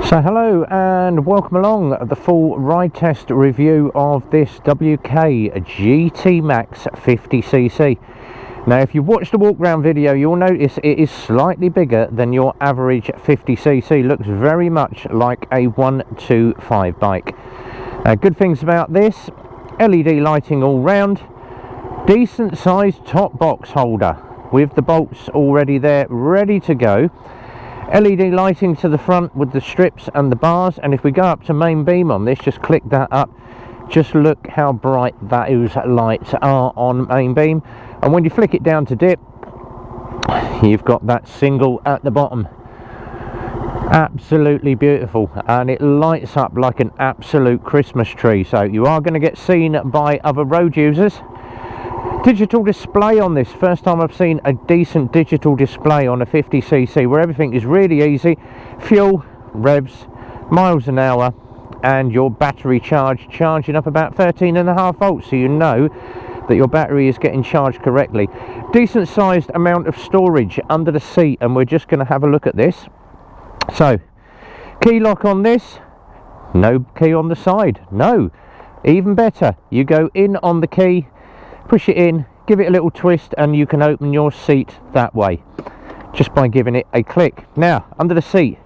So hello and welcome along the full ride test review of this WK GT Max 50cc. Now if you watched the walk round video, you'll notice it is slightly bigger than your average 50cc. Looks very much like a 125 bike. Good things about this: LED lighting all round, decent sized top box holder with the bolts already there ready to go, LED lighting to the front with the strips and the bars. And if we go up to main beam on this, just click that up, just look how bright those lights are on main beam. And when you flick it down to dip, you've got that single at the bottom. Absolutely beautiful, and it lights up like an absolute Christmas tree, so you are going to get seen by other road users. Digital display on this, first time I've seen a decent digital display on a 50cc where everything is really easy. Fuel, revs, miles an hour, and your battery charging up about 13.5 volts, so you know that your battery is getting charged correctly. Decent sized amount of storage under the seat, and we're just going to have a look at this. So, key lock on this, no key on the side, no. Even better, you go in on the key, push it in, give it a little twist, and you can open your seat that way just by giving it a click. Now under the seat,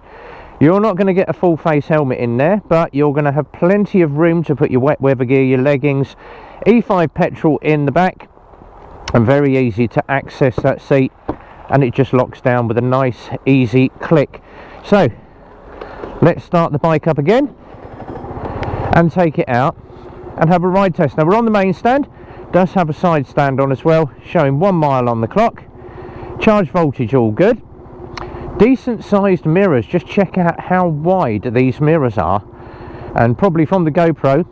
you're not going to get a full face helmet in there, but you're going to have plenty of room to put your wet weather gear, your leggings, E5 petrol in the back, and very easy to access that seat, and it just locks down with a nice easy click. So let's start the bike up again and take it out and have a ride test. Now we're on the main stand, does have a side stand on as well, showing 1 mile on the clock. Charge voltage all good. Decent sized mirrors, just check out how wide these mirrors are, and probably from the GoPro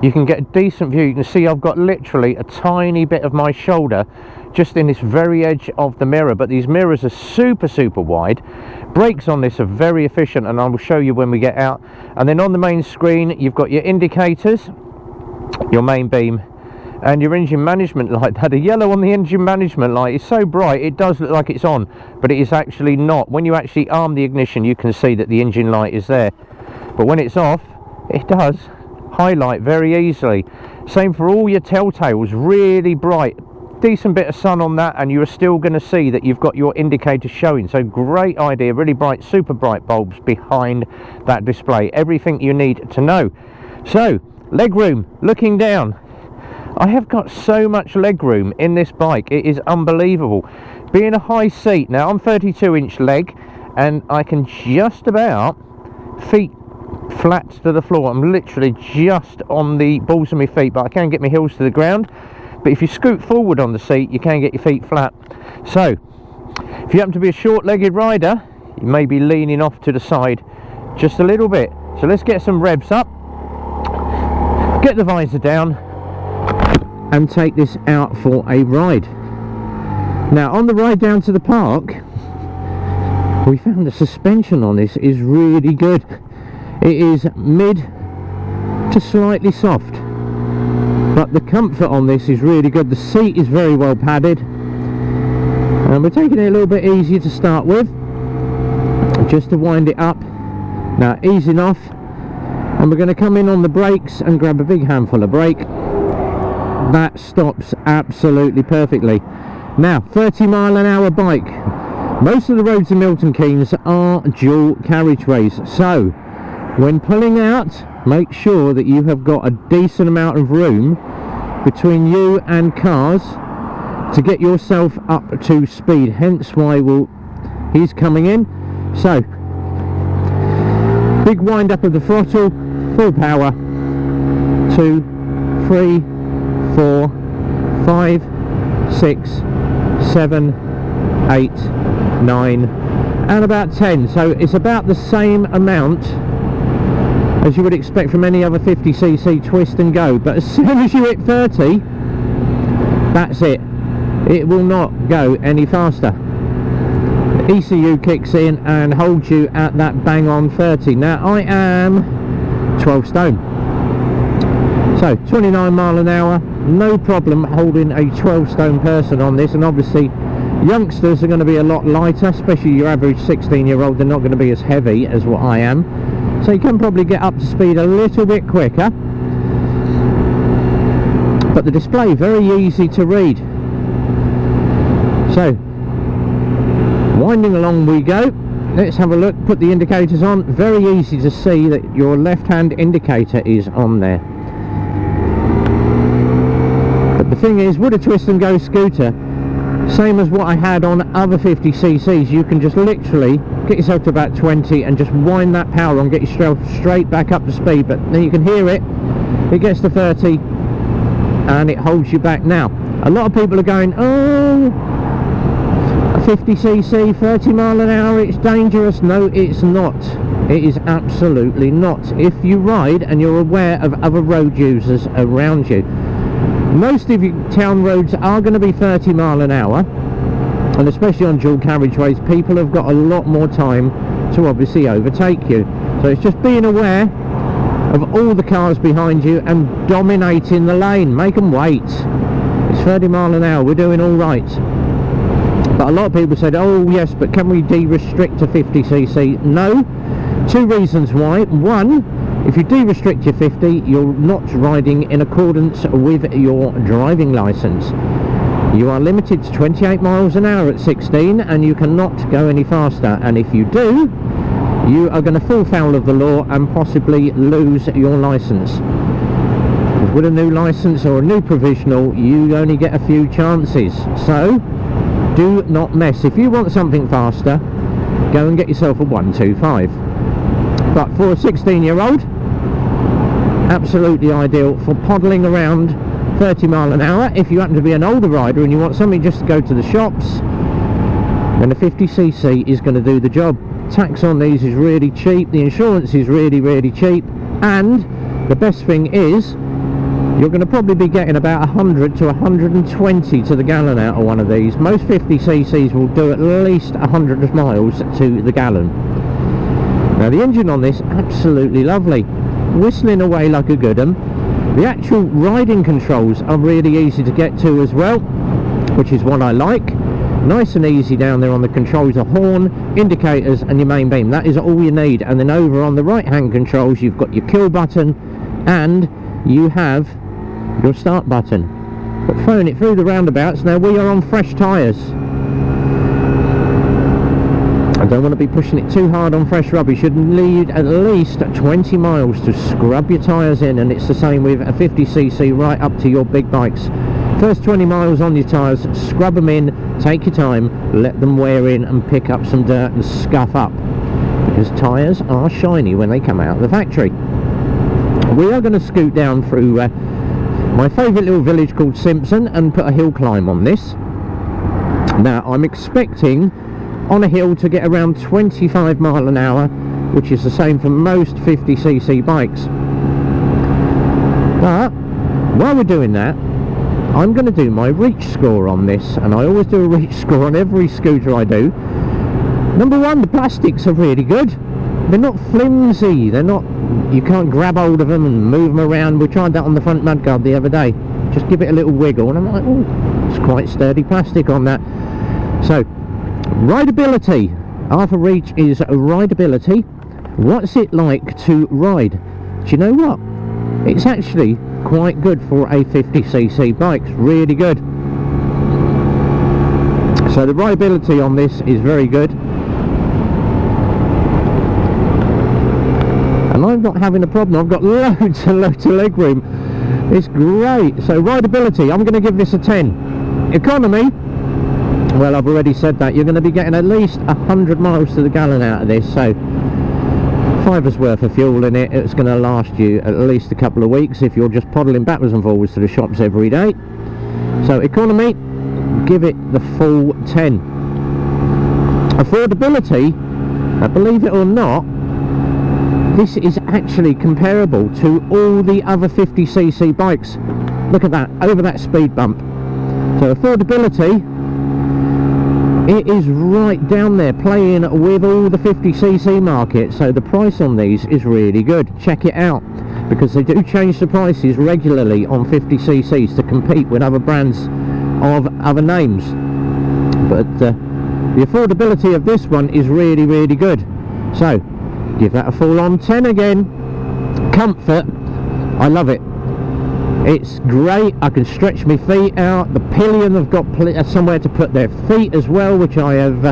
you can get a decent view. You can see I've got literally a tiny bit of my shoulder just in this very edge of the mirror, but these mirrors are super wide. Brakes on this are very efficient, and I will show you when we get out. And then on the main screen you've got your indicators, your main beam, and your engine management light. The yellow on the engine management light is so bright it does look like it's on, but it is actually not. When you actually arm the ignition, you can see that the engine light is there, but when it's off, it does highlight very easily. Same for all your telltales, really bright. Decent bit of sun on that, and you're still going to see that you've got your indicators showing. So great idea, really bright, super bright bulbs behind that display. Everything you need to know. So leg room, looking down, I have got so much leg room in this bike, it is unbelievable. Being a high seat, now I'm 32-inch leg, and I can just about feet flat to the floor. I'm literally just on the balls of my feet, but I can get my heels to the ground. But if you scoot forward on the seat, you can get your feet flat. So if you happen to be a short-legged rider, you may be leaning off to the side just a little bit. So let's get some revs up, get the visor down, and take this out for a ride. Now on the ride down to the park, we found the suspension on this is really good. It is mid to slightly soft, but the comfort on this is really good. The seat is very well padded, and we're taking it a little bit easier to start with, just to wind it up. Now easing off, and we're going to come in on the brakes and grab a big handful of brake. That stops absolutely perfectly. Now 30-mile-an-hour bike. Most of the roads in Milton Keynes are dual carriageways, so when pulling out, make sure that you have got a decent amount of room between you and cars to get yourself up to speed, hence why he's coming in. So big wind up of the throttle, full power, 2, 3, 4, 5, 6, 7, 8, 9, and about 10. So it's about the same amount as you would expect from any other 50cc twist and go, but as soon as you hit 30, that's it. It will not go any faster. The ECU kicks in and holds you at that bang on 30. Now I am 12 stone, so 29 mile an hour, no problem holding a 12 stone person on this. And obviously Youngsters are going to be a lot lighter, especially your average 16-year-old. They're not going to be as heavy as what I am, so you can probably get up to speed a little bit quicker. But the display, very easy to read. So, winding along we go. Let's have a look, put the indicators on. Very easy to see that your left-hand indicator is on there. But the thing is, with a twist and go scooter, same as what I had on other 50cc's, you can just literally get yourself to about 20 and just wind that power on, get yourself straight back up to speed. But then you can hear it, it gets to 30 and it holds you back. Now, a lot of people are going, oh, 50cc, 30 mile an hour, it's dangerous. No, it's not. It is absolutely not. If you ride and you're aware of other road users around you, most of your town roads are going to be 30 mile an hour, and especially on dual carriageways, people have got a lot more time to obviously overtake you. So it's just being aware of all the cars behind you and dominating the lane. Make them wait. It's 30 mile an hour, we're doing all right. But a lot of people said, oh yes, but can we de-restrict to 50cc? No. Two reasons why. One, if you de-restrict your 50, you're not riding in accordance with your driving licence. You are limited to 28 miles an hour at 16 and you cannot go any faster. And if you do, you are going to fall foul of the law and possibly lose your licence. With a new licence or a new provisional, you only get a few chances. So, do not mess. If you want something faster, go and get yourself a 125. But for a 16-year-old, absolutely ideal for poddling around 30 mile an hour. If you happen to be an older rider and you want something just to go to the shops, then a 50cc is going to do the job. Tax on these is really cheap, the insurance is really, really cheap, and the best thing is, you're going to probably be getting about 100 to 120 to the gallon out of one of these. Most 50cc's will do at least 100 miles to the gallon. Now the engine on this, absolutely lovely, whistling away like a good one. The actual riding controls are really easy to get to as well, which is what I like. Nice and easy down there on the controls, a horn, indicators and your main beam. That is all you need. And then over on the right hand controls, you've got your kill button and you have your start button. But throwing it through the roundabouts, now we are on fresh tyres. I don't want to be pushing it too hard on fresh rubber. You should need at least 20 miles to scrub your tyres in, and it's the same with a 50cc right up to your big bikes. First 20 miles on your tyres, scrub them in, take your time, let them wear in and pick up some dirt and scuff up, because tyres are shiny when they come out of the factory. We are going to scoot down through my favourite little village called Simpson and put a hill climb on this. Now I'm expecting on a hill to get around 25 mile an hour, which is the same for most 50cc bikes. But while we're doing that, I'm going to do my reach score on this, and I always do a reach score on every scooter I do. Number one, the plastics are really good. They're not flimsy, they're not, you can't grab hold of them and move them around. We tried that on the front mudguard the other day, just give it a little wiggle and I'm like, oh, it's quite sturdy plastic on that. So rideability, half a reach is rideability. What's it like to ride? Do you know what, it's actually quite good for a 50cc bike, it's really good. So the rideability on this is very good. And I'm not having a problem, I've got loads and loads of leg room. It's great. So rideability, I'm going to give this a 10. Economy, well I've already said that, you're going to be getting at least 100 miles to the gallon out of this, so $5's worth of fuel in it. It's going to last you at least a couple of weeks if you're just poddling backwards and forwards to the shops every day. So economy, give it the full 10. Affordability, believe it or not, this is actually comparable to all the other 50cc bikes. Look at that, over that speed bump. So affordability, it is right down there playing with all the 50cc market. So the price on these is really good. Check it out, because they do change the prices regularly on 50cc's to compete with other brands of other names. but the affordability of this one is really, really good. So give that a full on 10 again. Comfort, I love it. It's great. I can stretch my feet out. The pillion have got somewhere to put their feet as well, which I have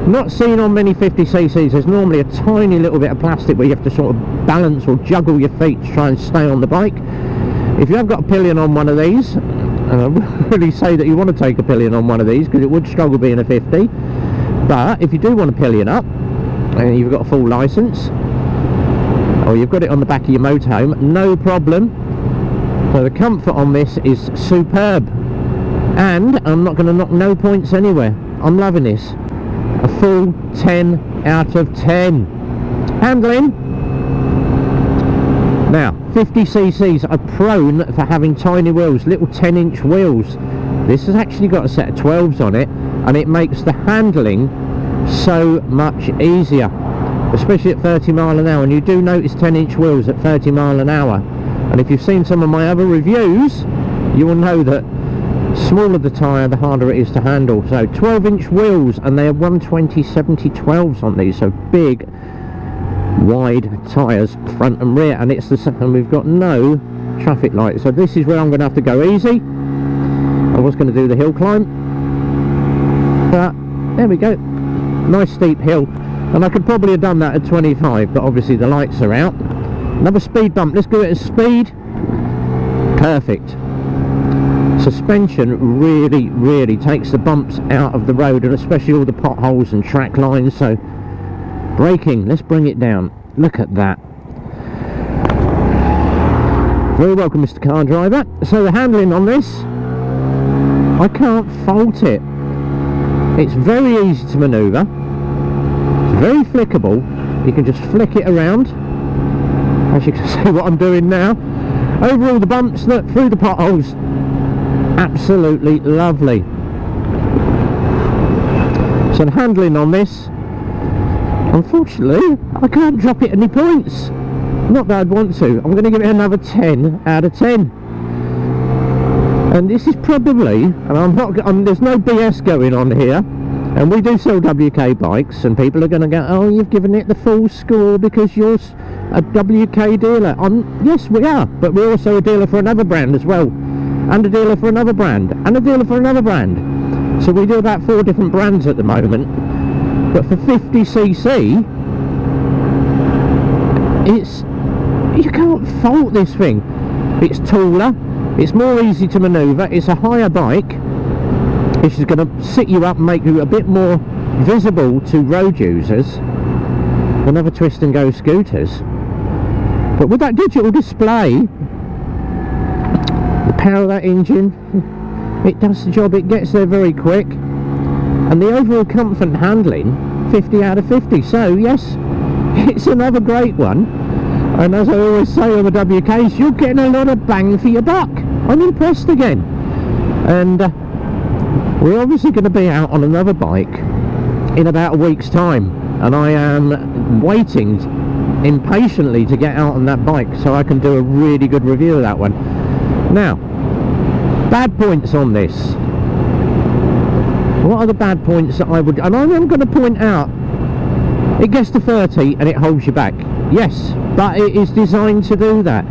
not seen on many 50cc's. There's normally a tiny little bit of plastic where you have to sort of balance or juggle your feet to try and stay on the bike. If you have got a pillion on one of these, and I wouldn't really say that you want to take a pillion on one of these because it would struggle being a 50, but if you do want a pillion up and you've got a full license, or you've got it on the back of your motorhome, no problem. So the comfort on this is superb, and I'm not going to knock no points anywhere. I'm loving this. A full 10 out of 10. Handling. Now 50cc's are prone for having tiny wheels, little 10-inch wheels. This has actually got a set of 12s on it, and it makes the handling so much easier, especially at 30 mile an hour. And you do notice 10-inch wheels at 30 mile an hour, and if you've seen some of my other reviews, you will know that smaller the tyre, the harder it is to handle. So 12-inch wheels, and they are 120/70/12s on these, so big wide tyres front and rear, and it's the second. We've got no traffic lights, so this is where I'm going to have to go easy. I was going to do the hill climb, but there we go, nice steep hill, and I could probably have done that at 25, but obviously the lights are out. Another speed bump, let's do it at speed. Perfect. Suspension really, really takes the bumps out of the road, and especially all the potholes and track lines. So braking, let's bring it down. Look at that. Very welcome, Mr. Car Driver. So the handling on this, I can't fault it. It's very easy to manoeuvre. It's very flickable. You can just flick it around, as you can see what I'm doing now. Over all the bumps, look, through the potholes. Absolutely lovely. So the handling on this, unfortunately, I can't drop it any points. Not that I'd want to. I'm going to give it another 10 out of 10. And this is probably, and there's no BS going on here, and we do sell WK bikes, and people are going to go, oh, you've given it the full score because you're a WK dealer. Yes, we are, but we're also a dealer for another brand as well, and a dealer for another brand, and a dealer for another brand. So we do about 4 different brands at the moment. But for 50cc, you can't fault this thing. It's taller, it's more easy to manoeuvre, it's a higher bike, which is going to sit you up and make you a bit more visible to road users than other twist and go scooters. But with that digital display, the power of that engine, it does the job, it gets there very quick, and the overall comfort and handling, 50 out of 50. So yes, it's another great one, and as I always say on the WKs, you're getting a lot of bang for your buck. I'm impressed again, and we're obviously going to be out on another bike in about a week's time, and I am waiting impatiently to get out on that bike so I can do a really good review of that one. Now, bad points on this. What are the bad points that I would, and I'm going to point out, it gets to 30 and it holds you back. Yes, but it is designed to do that.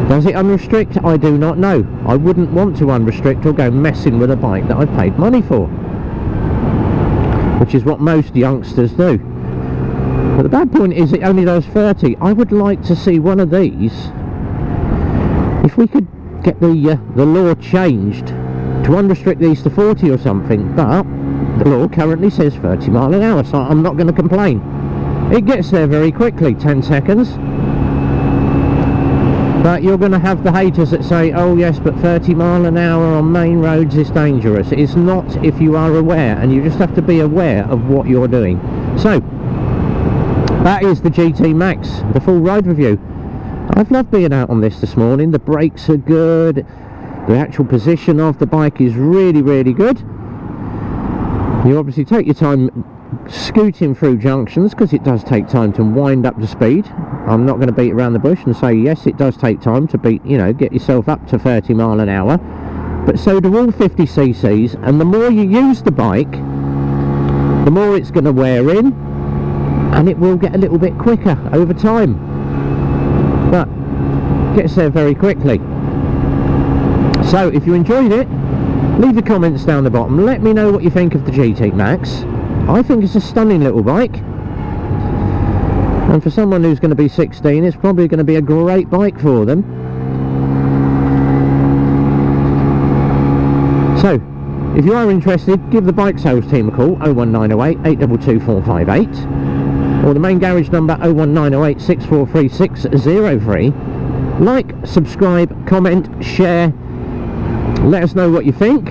Does it unrestrict? I do not know. I wouldn't want to unrestrict or go messing with a bike that I've paid money for, which is what most youngsters do. But the bad point is it only does 30. I would like to see one of these, if we could get the law changed to unrestrict these to 40 or something, but the law currently says 30 mile an hour, so I'm not going to complain. It gets there very quickly, 10 seconds. But you're going to have the haters that say, oh yes, but 30 mile an hour on main roads is dangerous. It's not if you are aware, and you just have to be aware of what you're doing. So that is the GT Max, the full ride review. I've loved being out on this morning. The brakes are good, the actual position of the bike is really, really good. You obviously take your time scooting through junctions, because it does take time to wind up to speed. I'm not going to beat around the bush and say yes, it does take time to beat, you know, get yourself up to 30 mile an hour. but so do all 50cc's, and the more you use the bike, the more it's going to wear in, and it will get a little bit quicker over time, but gets there very quickly. So if you enjoyed it, leave your comments down the bottom. Let me know what you think of the GT Max. I think it's a stunning little bike, and for someone who's going to be 16, it's probably going to be a great bike for them. So if you are interested, give the bike sales team a call, 01908 822 458, or the main garage number 01908 643 603. Like, subscribe, comment, share, let us know what you think.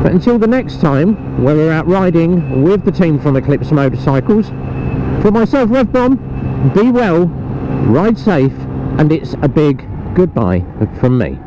But until the next time, where we're out riding with the team from Eclipse Motorcycles, for myself, Rev Bomb, be well, ride safe, and it's a big goodbye from me.